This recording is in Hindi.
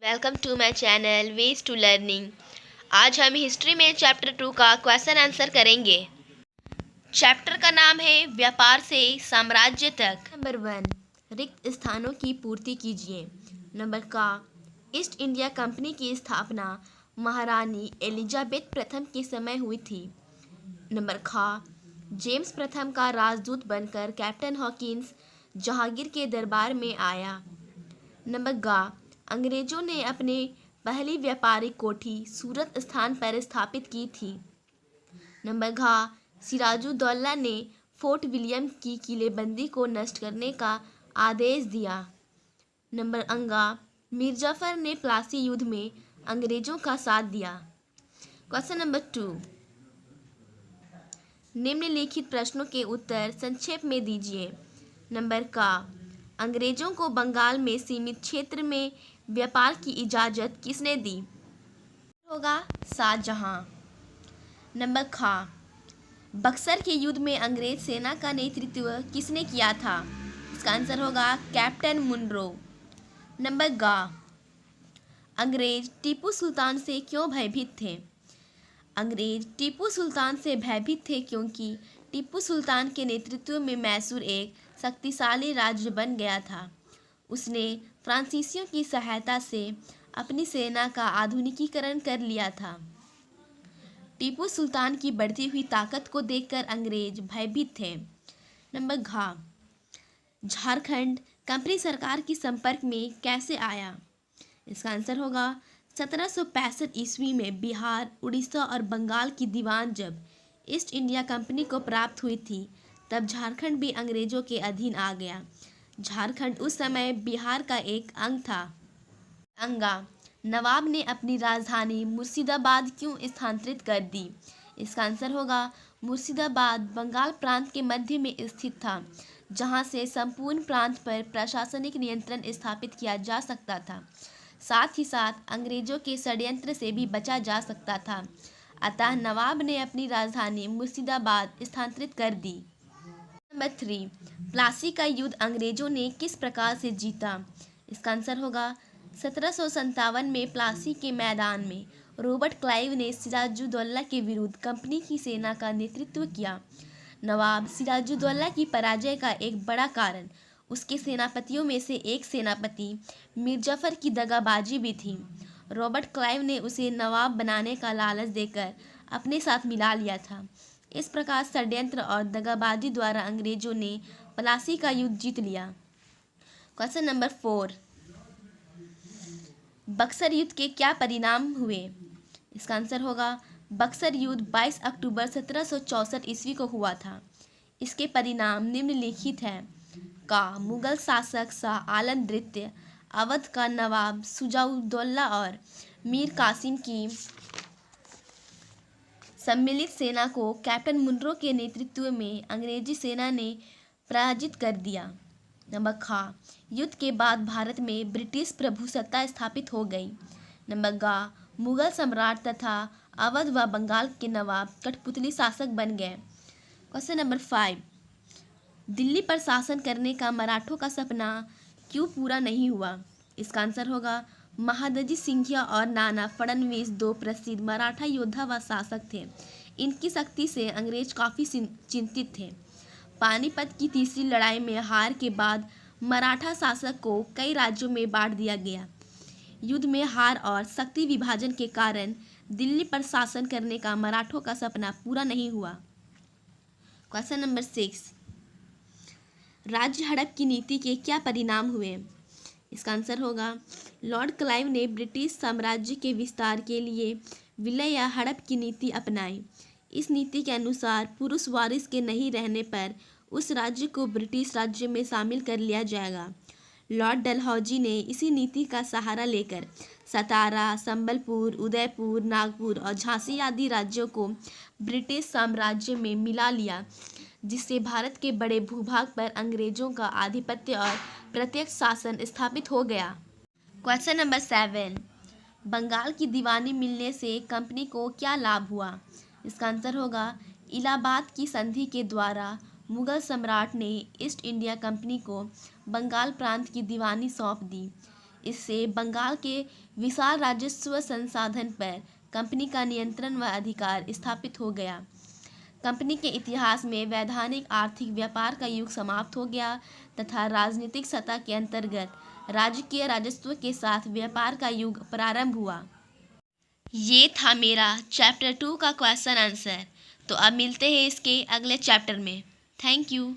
Welcome to my channel ways to learning. आज हम हिस्ट्री में चैप्टर 2 का क्वेश्चन आंसर करेंगे। चैप्टर का नाम है व्यापार से साम्राज्य तक। नंबर 1, रिक्त स्थानों की पूर्ति कीजिए। नंबर का, ईस्ट इंडिया कंपनी की स्थापना महारानी एलिजाबेथ प्रथम के समय हुई थी। नंबर खा, जेम्स प्रथम का राजदूत बनकर कैप्टन हॉकिंस जहांगीर के दरबार में आया। नंबर गा, अंग्रेजों ने अपने पहली व्यापारिक कोठी सूरत स्थान पर स्थापित की थी। नंबर घा, सिराजुद्दौला ने फोर्ट विलियम की किलेबंदी को नष्ट करने का आदेश दिया। नंबर अंगा, मीर जाफर ने प्लासी युद्ध में अंग्रेजों का साथ दिया। क्वेश्चन नंबर 2, निम्नलिखित प्रश्नों के उत्तर संक्षेप में दीजिए। नंबर का, अंग्रेजों को बंगाल में सीमित क्षेत्र में व्यापार की इजाज़त किसने दी? होगा शाहजहां। नंबर खा, बक्सर के युद्ध में अंग्रेज सेना का नेतृत्व किसने किया था? इसका आंसर होगा कैप्टन मुनरो। नंबर गा, अंग्रेज टीपू सुल्तान से क्यों भयभीत थे? अंग्रेज टीपू सुल्तान से भयभीत थे क्योंकि टीपू सुल्तान के नेतृत्व में मैसूर एक शक्तिशाली राज्य बन गया था। उसने फ्रांसीसियों की सहायता से अपनी सेना का आधुनिकीकरण कर लिया था। टीपू सुल्तान की बढ़ती हुई ताकत को देखकर अंग्रेज भयभीत थे। नंबर घा, झारखंड कंपनी सरकार के संपर्क में कैसे आया? इसका आंसर होगा 1765 ईस्वी में बिहार, उड़ीसा और बंगाल की दीवान जब ईस्ट इंडिया कंपनी को प्राप्त हुई थी, तब झारखंड भी अंग्रेजों के अधीन आ गया। झारखंड उस समय बिहार का एक अंग था। अंगा, नवाब ने अपनी राजधानी मुर्शिदाबाद क्यों स्थानांतरित कर दी? इसका आंसर होगा मुर्शिदाबाद बंगाल प्रांत के मध्य में स्थित था, जहां से संपूर्ण प्रांत पर प्रशासनिक नियंत्रण स्थापित किया जा सकता था। साथ ही साथ अंग्रेजों के षड्यंत्र से भी बचा जा सकता था। अतः नवाब ने अपनी राजधानी मुर्शिदाबाद स्थानांतरित कर दी। नंबर 3, प्लासी का युद्ध अंग्रेजों ने किस प्रकार से जीता? इसका आंसर होगा 1757 में प्लासी के मैदान में रॉबर्ट क्लाइव ने सिराजुद्दौला के विरुद्ध कंपनी की सेना का नेतृत्व किया। नवाब सिराजुद्दौला की पराजय का एक बड़ा कारण उसके सेनापतियों में से एक सेनापति मीर जाफर की दगाबाजी भी थी। रॉबर्ट क्लाइव ने उसे नवाब बनाने का लालच देकर अपने साथ मिला लिया था। इस प्रकार षड्यंत्र और दगाबाजी द्वारा अंग्रेजों ने प्लासी का युद्ध जीत लिया। क्वेश्चन नंबर 4, बक्सर युद्ध के क्या परिणाम हुए? इसका आंसर होगा बक्सर युद्ध 22 अक्टूबर 1764 ईस्वी को हुआ था। इसके परिणाम निम्नलिखित हैं। का, मुगल शासक शाह आलम द्वितीय, अवध का नवाब शुजाउद्दौला और मीर कासिम की सम्मिलित सेना को कैप्टन मुनरो के नेतृत्व में अंग्रेजी सेना ने पराजित कर दिया। नंबर खा, युद्ध के बाद भारत में ब्रिटिश प्रभुसत्ता स्थापित हो गई। नंबर गा, मुगल सम्राट तथा अवध व बंगाल के नवाब कठपुतली शासक बन गए। क्वेश्चन नंबर 5, दिल्ली पर शासन करने का मराठों का सपना क्यों पूरा नहीं हुआ? इसका आंसर होगा महादजी सिंधिया और नाना फडणवीस दो प्रसिद्ध मराठा योद्धा व शासक थे। इनकी शक्ति से अंग्रेज काफ़ी चिंतित थे। पानीपत की तीसरी लड़ाई में हार के बाद मराठा शासक को कई राज्यों में बांट दिया गया। युद्ध में हार और शक्ति विभाजन के कारण दिल्ली पर शासन करने का मराठों का सपना पूरा नहीं हुआ। क्वेश्चन नंबर 6, राज्य हड़प की नीति के क्या परिणाम हुए? इसका आंसर होगा लॉर्ड क्लाइव ने ब्रिटिश साम्राज्य के विस्तार के लिए विलय या हड़प की नीति अपनाई। इस नीति के अनुसार पुरुष वारिस के नहीं रहने पर उस राज्य को ब्रिटिश राज्य में शामिल कर लिया जाएगा। लॉर्ड डलहौजी ने इसी नीति का सहारा लेकर सतारा, संबलपुर, उदयपुर, नागपुर और झांसी आदि राज्यों को ब्रिटिश साम्राज्य में मिला लिया, जिससे भारत के बड़े भूभाग पर अंग्रेजों का आधिपत्य और प्रत्यक्ष शासन स्थापित हो गया। क्वेश्चन नंबर 7, बंगाल की दीवानी मिलने से कंपनी को क्या लाभ हुआ? इसका आंसर होगा इलाहाबाद की संधि के द्वारा मुगल सम्राट ने ईस्ट इंडिया कंपनी को बंगाल प्रांत की दीवानी सौंप दी। इससे बंगाल के विशाल राजस्व संसाधन पर कंपनी का नियंत्रण व अधिकार स्थापित हो गया। कंपनी के इतिहास में वैधानिक आर्थिक व्यापार का युग समाप्त हो गया तथा राजनीतिक सत्ता के अंतर्गत राजकीय राजस्व के साथ व्यापार का युग प्रारंभ हुआ। ये था मेरा चैप्टर 2 का क्वेश्चन आंसर। तो अब मिलते हैं इसके अगले चैप्टर में। Thank you.